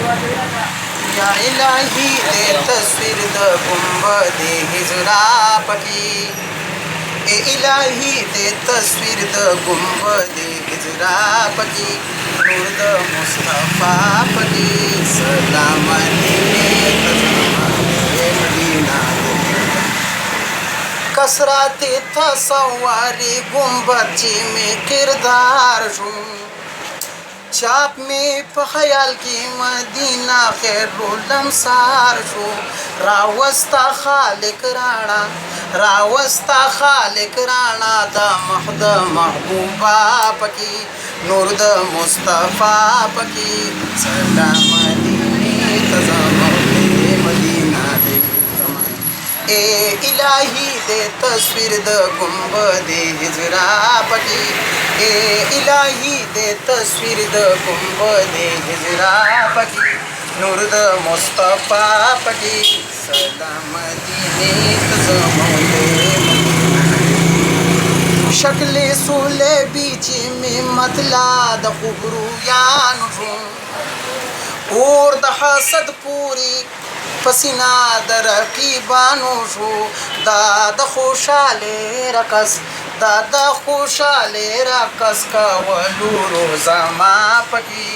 या इलाही दे तस्वीर द गुंबद हिजरा पकी। ए इलाही दे तस्वीर द गुंबद हिजरा पकी। नूर द मुस्तफा पकी सलाम मदीना। कसराते था सवारी गुंबद में किरदार हूँ। चाप में ख्याल की मदीना खैरुल सार शो। रावस्ता खालिक राणा दा महद महबूबा पकी। नूर द मुस्तफा पकी सलाम मदीना दे। ए इलाही दे तस्वीर द गुंबद हिजरा पकी। ए इलाही दे तस्वीर द गुंबद हिजरा पकी। नूर द मुस्तफा पकी सलाम शक्ल सूले बीच में मतला द खुबरू यान और द हसद पूरी पसीना दर की बानो शो। दादा खुशाले रकस का वलू रोजा माँ पकी।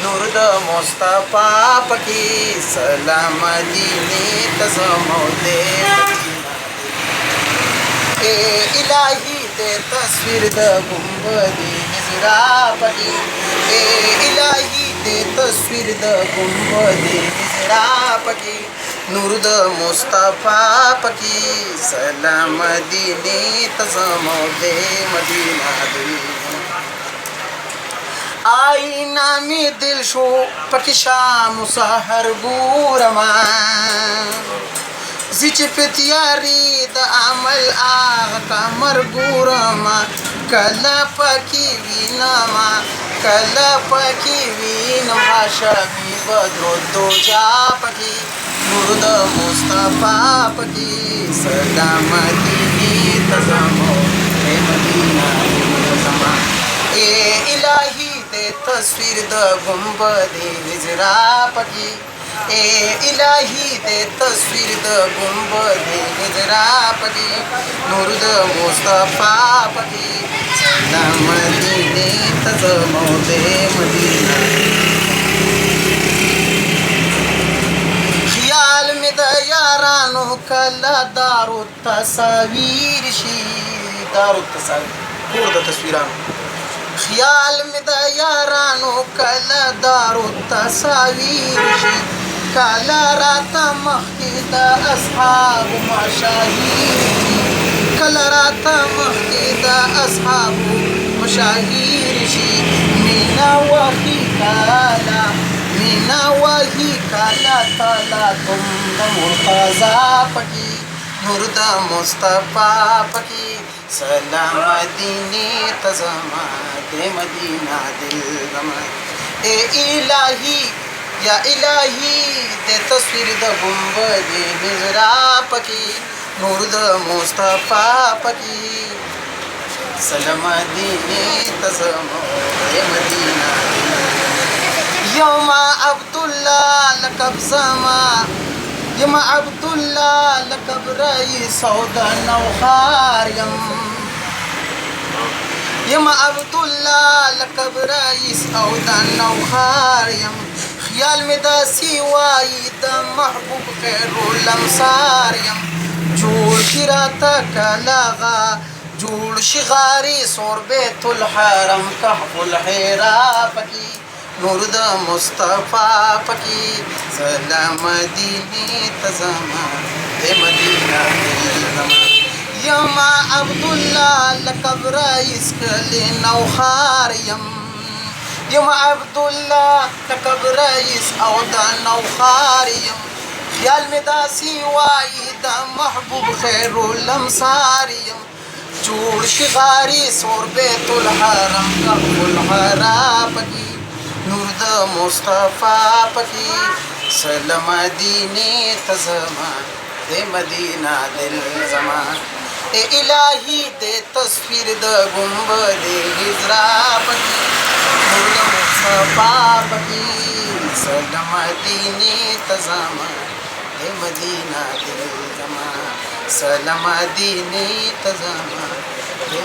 नूर द मुस्तफा पकी सलाम दीनी तजमौदे। ए इलाही दे तस्वीर द गुंबद हिजरा पकी। ए इलाही दे तस्वीर द गुंबद हिजरा पकी। नूर द मुस्तफा पकी सलाम दीनी तजमौदे मदीना दे। आईना में दिल शो पकिशा मुसाहर बूरमा। जिच पितियारी द अमल आग कमर बूरमा। कला पकी वीन भाषा भी बदरो दो जा पकी। नूर द मुस्तफा पकी सलाम दीनी तजमौदे मदीना दे। ए इलाही दे तस्वीर द गुंबद हिजरा पकी। ए इलाही दे तस्वीर द गुंबद हिजरा पकी। नूर द मुस्तफा पकी सलाम दीनी तजमौदे मदीना। ख्याल में द यारानो कला दारू तस्वीर शी। दारू तस्वीर द तस्वीरानो। ख्याल में द यारानो कला दारू तस्वीर शी। काला राता मखीद अस्हाब मशाहीर। कला राता मखीद अस्हाब मशाहीर शी। मीना वही काला ताला तुम द मुर्तजा पकी। नूर द मुस्तफा पकी सलाम दीनी तजमा दे मदीना दिल गमा। ए इलाही या इलाही दे तस्वीर द गुंबद हिजरा पकी। नूर द मुस्तफा पकी सलाम दीनी तजमा दे मदीना दिल। यौमा अब्दुल्ला लकब ज़मा। यमा अब्दुल्ला लकब रईस सौदा नौखारियम। यमा अब्दुल्ला लकब रईस सौदा नौखारियम। ख्याल में द सिवाई द महबूब खैरुल अंसारियम। जोड़ शिराता कलागा जोड़ शिगारी सोर बेतुल हरम कहफुल हेरा पकी। नूर द मुस्तफा पकी सलाम दीनी तजमा दे मदीना दिल। यमा अब्दुल्ला लकब रईस कले नौखारियम। यमा अब्दुल्ला लकब रईस औदा नौखारियम। ख्याल में दा सिवाई द महबूब खैरुल अंसारियम। जोड़ शिगारी सोर बेतुल हरम कहफुल हरा पकी। नूर द मुस्तफा पकी सलाम दीनी तजमा दे मदीना दिल जमा। ए इलाही दे तस्वीर द गुंबद हिजरा पकी। नूर द मुस्तफा पकी सलम दीनी तजामा हे मदीना दिल जमा सलम दीनी तजामा हे